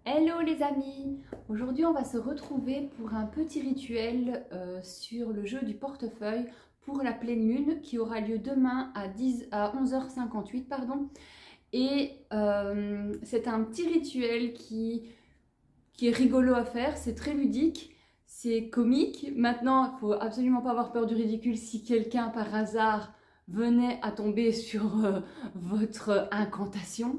Hello les amis! Aujourd'hui on va se retrouver pour un petit rituel sur le jeu du portefeuille pour la pleine lune qui aura lieu demain à 11h58 pardon. Et c'est un petit rituel qui est rigolo à faire, c'est très ludique, c'est comique. Maintenant il ne faut absolument pas avoir peur du ridicule si quelqu'un par hasard venait à tomber sur votre incantation.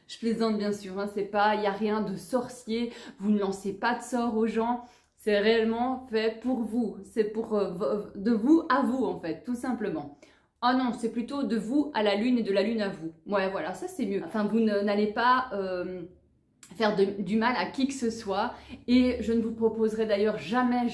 Je plaisante bien sûr, hein, c'est pas, il n'y a rien de sorcier, vous ne lancez pas de sort aux gens, c'est réellement fait pour vous, c'est pour de vous à vous en fait, tout simplement. Ah non, c'est plutôt de vous à la lune et de la lune à vous. Ouais, voilà, ça c'est mieux. Enfin, vous n'allez pas faire du mal à qui que ce soit, et je ne vous proposerai d'ailleurs jamais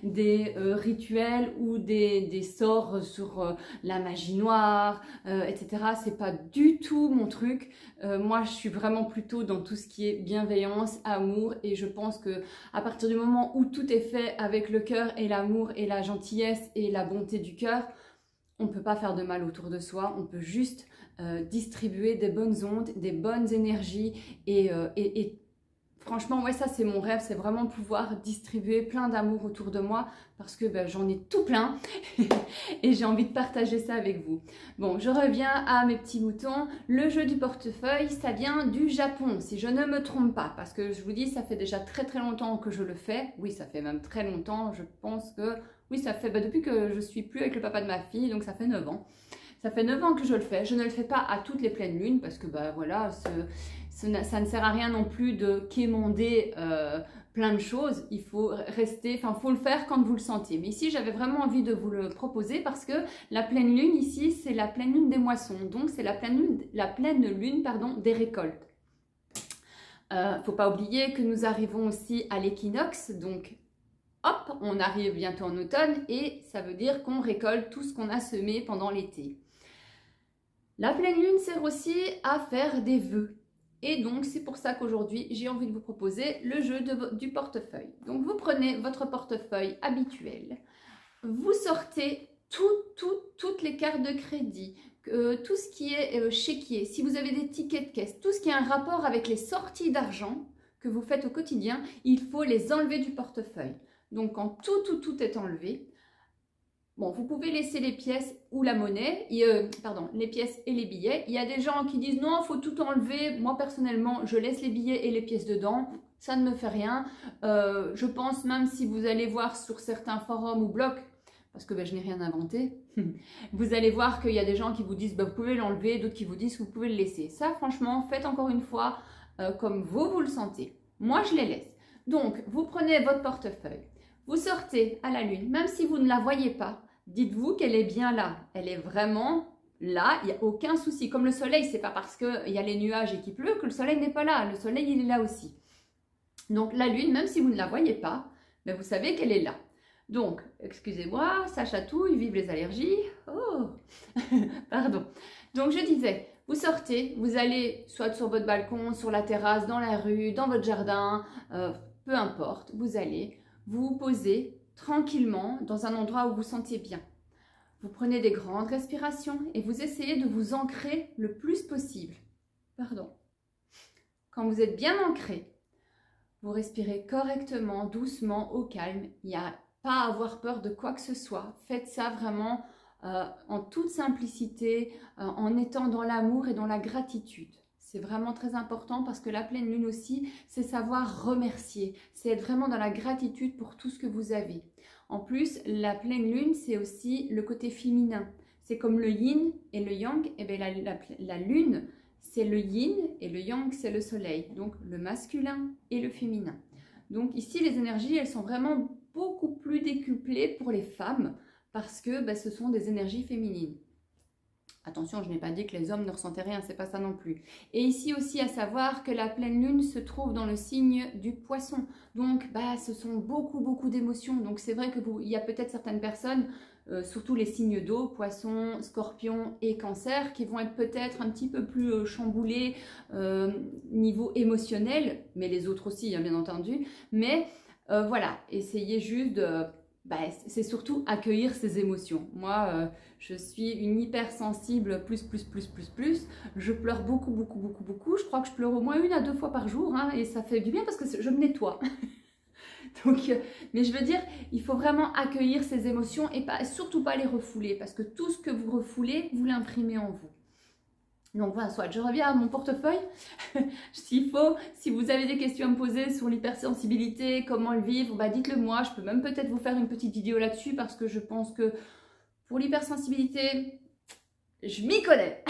des rituels ou des sorts sur la magie noire, etc. C'est pas du tout mon truc. Moi je suis vraiment plutôt dans tout ce qui est bienveillance, amour, et je pense que à partir du moment où tout est fait avec le cœur et l'amour et la gentillesse et la bonté du cœur, on ne peut pas faire de mal autour de soi, on peut juste distribuer des bonnes ondes, des bonnes énergies et franchement, ouais, ça c'est mon rêve, c'est vraiment pouvoir distribuer plein d'amour autour de moi parce que ben, j'en ai tout plein et j'ai envie de partager ça avec vous. Bon, je reviens à mes petits moutons. Le jeu du portefeuille, ça vient du Japon, si je ne me trompe pas, parce que je vous dis, ça fait déjà très longtemps que je le fais. Oui, ça fait même très longtemps, je pense que... Oui, ça fait depuis que je suis plus avec le papa de ma fille, donc ça fait 9 ans. Ça fait 9 ans que je le fais. Je ne le fais pas à toutes les pleines lunes parce que bah voilà, ça ne sert à rien non plus de quémander plein de choses. Il faut rester, enfin faut le faire quand vous le sentez. Mais ici, j'avais vraiment envie de vous le proposer parce que la pleine lune ici, c'est la pleine lune des moissons. Donc c'est la pleine lune pardon, des récoltes. Faut pas oublier que nous arrivons aussi à l'équinoxe, donc hop, on arrive bientôt en automne et ça veut dire qu'on récolte tout ce qu'on a semé pendant l'été. La pleine lune sert aussi à faire des vœux. Et donc, c'est pour ça qu'aujourd'hui, j'ai envie de vous proposer le jeu du portefeuille. Donc, vous prenez votre portefeuille habituel, vous sortez toutes les cartes de crédit, tout ce qui est chéquier, si vous avez des tickets de caisse, tout ce qui a un rapport avec les sorties d'argent que vous faites au quotidien, il faut les enlever du portefeuille. Donc, quand tout est enlevé, bon, vous pouvez laisser les pièces ou la monnaie, pardon, les pièces et les billets. Il y a des gens qui disent non, il faut tout enlever. Moi, personnellement, je laisse les billets et les pièces dedans. Ça ne me fait rien. Je pense même si vous allez voir sur certains forums ou blogs, parce que ben, je n'ai rien inventé, vous allez voir qu'il y a des gens qui vous disent ben, vous pouvez l'enlever, d'autres qui vous disent que vous pouvez le laisser. Ça, franchement, faites encore une fois comme vous le sentez. Moi, je les laisse. Donc, vous prenez votre portefeuille. Vous sortez à la lune, même si vous ne la voyez pas, dites-vous qu'elle est bien là. Elle est vraiment là, il n'y a aucun souci. Comme le soleil, c'est pas parce qu'il y a les nuages et qu'il pleut que le soleil n'est pas là. Le soleil, il est là aussi. Donc la lune, même si vous ne la voyez pas, mais vous savez qu'elle est là. Donc, excusez-moi, ça chatouille, vive les allergies. Oh, pardon. Donc je disais, vous sortez, vous allez soit sur votre balcon, sur la terrasse, dans la rue, dans votre jardin, peu importe, vous allez vous poser tranquillement dans un endroit où vous sentiez bien. Vous prenez des grandes respirations et vous essayez de vous ancrer le plus possible. Pardon. Quand vous êtes bien ancré, vous respirez correctement, doucement, au calme. Il n'y a pas à avoir peur de quoi que ce soit. Faites ça vraiment en toute simplicité, en étant dans l'amour et dans la gratitude. C'est vraiment très important parce que la pleine lune aussi, c'est savoir remercier. C'est être vraiment dans la gratitude pour tout ce que vous avez. En plus, la pleine lune, c'est aussi le côté féminin. C'est comme le yin et le yang. Et bien la lune, c'est le yin et le yang, c'est le soleil. Donc le masculin et le féminin. Donc ici, les énergies, elles sont vraiment beaucoup plus décuplées pour les femmes parce que ben, ce sont des énergies féminines. Attention, je n'ai pas dit que les hommes ne ressentaient rien, c'est pas ça non plus. Et ici aussi à savoir que la pleine lune se trouve dans le signe du poisson. Donc, bah, ce sont beaucoup d'émotions. Donc, c'est vrai qu'il y a peut-être certaines personnes, surtout les signes d'eau, poisson, scorpion et cancer, qui vont être peut-être un petit peu plus chamboulés niveau émotionnel, mais les autres aussi, hein, bien entendu. Mais voilà, essayez juste c'est surtout accueillir ses émotions. Moi, je suis une hypersensible plus. Je pleure beaucoup. Je crois que je pleure au moins 1 à 2 fois par jour, hein, et ça fait du bien parce que je me nettoie. Donc, mais je veux dire, il faut vraiment accueillir ses émotions et surtout pas les refouler, parce que tout ce que vous refoulez, vous l'imprimez en vous. Donc voilà, soit je reviens à mon portefeuille, s'il faut, si vous avez des questions à me poser sur l'hypersensibilité, comment le vivre, dites-le moi, je peux même peut-être vous faire une petite vidéo là-dessus parce que je pense que pour l'hypersensibilité, je m'y connais.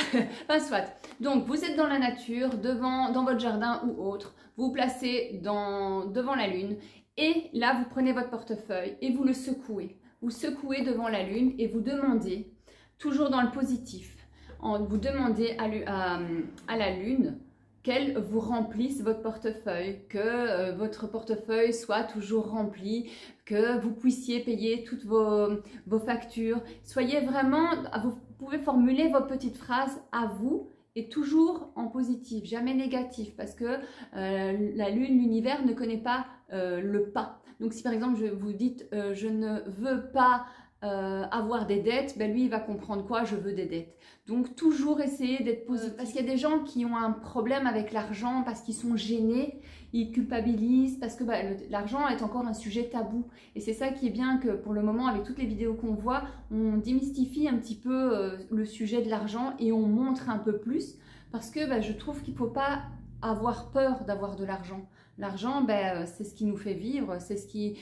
Soit. Donc vous êtes dans la nature, dans votre jardin ou autre, vous vous placez devant la lune et là vous prenez votre portefeuille et vous le secouez. Vous secouez devant la lune et vous demandez, toujours dans le positif, vous demandez à la lune qu'elle vous remplisse votre portefeuille, que votre portefeuille soit toujours rempli, que vous puissiez payer toutes vos factures. Soyez vraiment, vous pouvez formuler vos petites phrases à vous et toujours en positif, jamais négatif, parce que la lune, l'univers ne connaît pas le pas. Donc si par exemple vous dites je ne veux pas avoir des dettes, lui il va comprendre quoi, je veux des dettes. Donc toujours essayer d'être positif, parce qu'il y a des gens qui ont un problème avec l'argent, parce qu'ils sont gênés, ils culpabilisent, parce que l'argent est encore un sujet tabou, et c'est ça qui est bien, que pour le moment avec toutes les vidéos qu'on voit, on démystifie un petit peu le sujet de l'argent et on montre un peu plus, parce que je trouve qu'il ne faut pas avoir peur d'avoir de l'argent. L'argent, c'est ce qui nous fait vivre, c'est ce qui...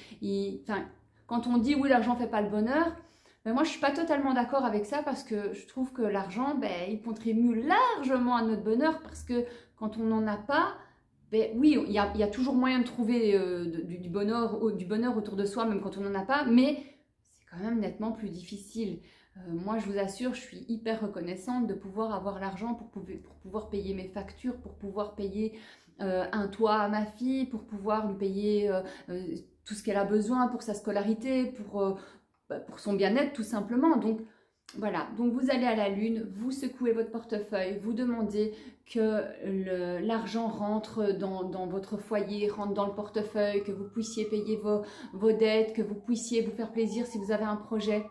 Quand on dit oui, l'argent ne fait pas le bonheur, moi je ne suis pas totalement d'accord avec ça, parce que je trouve que l'argent, il contribue largement à notre bonheur, parce que quand on n'en a pas, oui, il y a toujours moyen de trouver du bonheur autour de soi, même quand on n'en a pas, mais c'est quand même nettement plus difficile. Moi je vous assure, je suis hyper reconnaissante de pouvoir avoir l'argent pour pouvoir payer mes factures, pour pouvoir payer un toit à ma fille, pour pouvoir lui payer tout ce qu'elle a besoin pour sa scolarité, pour son bien-être tout simplement. Donc voilà, donc vous allez à la lune, vous secouez votre portefeuille, vous demandez que l'argent rentre dans votre foyer, rentre dans le portefeuille, que vous puissiez payer vos dettes, que vous puissiez vous faire plaisir si vous avez un projet.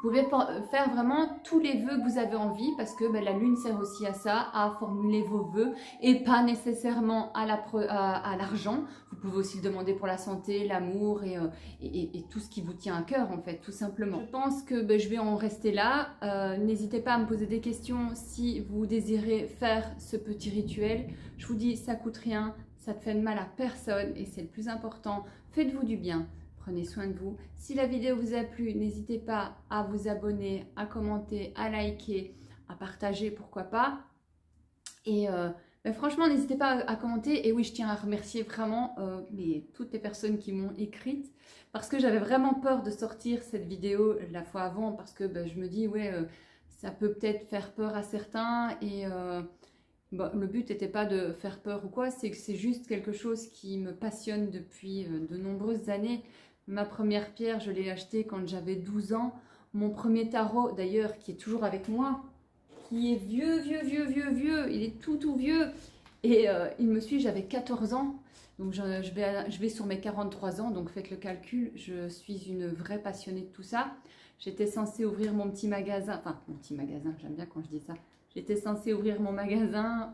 Vous pouvez faire vraiment tous les vœux que vous avez envie, parce que la lune sert aussi à ça, à formuler vos vœux, et pas nécessairement à l'argent. Vous pouvez aussi le demander pour la santé, l'amour et tout ce qui vous tient à cœur en fait, tout simplement. Je pense que je vais en rester là. N'hésitez pas à me poser des questions si vous désirez faire ce petit rituel. Je vous dis, ça coûte rien, ça ne fait de mal à personne et c'est le plus important. Faites-vous du bien. Prenez soin de vous. Si la vidéo vous a plu, n'hésitez pas à vous abonner, à commenter, à liker, à partager, pourquoi pas. Et franchement, n'hésitez pas à commenter. Et oui, je tiens à remercier vraiment toutes les personnes qui m'ont écrite, parce que j'avais vraiment peur de sortir cette vidéo la fois avant, parce que je me dis, ouais, ça peut peut-être faire peur à certains. Et le but n'était pas de faire peur ou quoi, c'est que c'est juste quelque chose qui me passionne depuis de nombreuses années. Ma première pierre, je l'ai achetée quand j'avais 12 ans. Mon premier tarot, d'ailleurs, qui est toujours avec moi, qui est vieux, il est tout vieux. Et il me suit, j'avais 14 ans. Donc je vais sur mes 43 ans, donc faites le calcul. Je suis une vraie passionnée de tout ça. J'étais censée ouvrir mon petit magasin, enfin mon petit magasin, j'aime bien quand je dis ça. J'étais censée ouvrir mon magasin,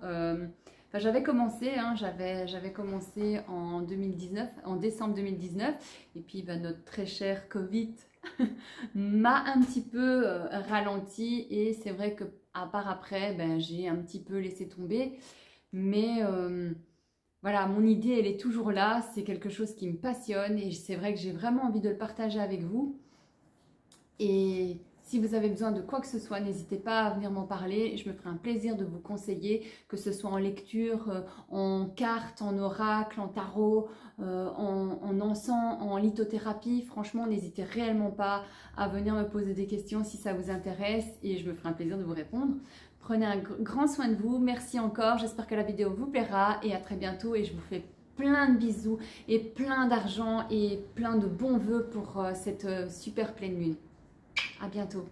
j'avais commencé, j'avais commencé en 2019, en décembre 2019, et puis notre très cher Covid m'a un petit peu ralenti, et c'est vrai que à part après, j'ai un petit peu laissé tomber, mais voilà, mon idée elle est toujours là, c'est quelque chose qui me passionne, et c'est vrai que j'ai vraiment envie de le partager avec vous. Et si vous avez besoin de quoi que ce soit, n'hésitez pas à venir m'en parler. Je me ferai un plaisir de vous conseiller, que ce soit en lecture, en cartes, en oracle, en tarot, en encens, en lithothérapie. Franchement, n'hésitez réellement pas à venir me poser des questions si ça vous intéresse, et je me ferai un plaisir de vous répondre. Prenez un grand soin de vous. Merci encore. J'espère que la vidéo vous plaira, et à très bientôt. Et je vous fais plein de bisous et plein d'argent et plein de bons vœux pour cette super pleine lune. À bientôt.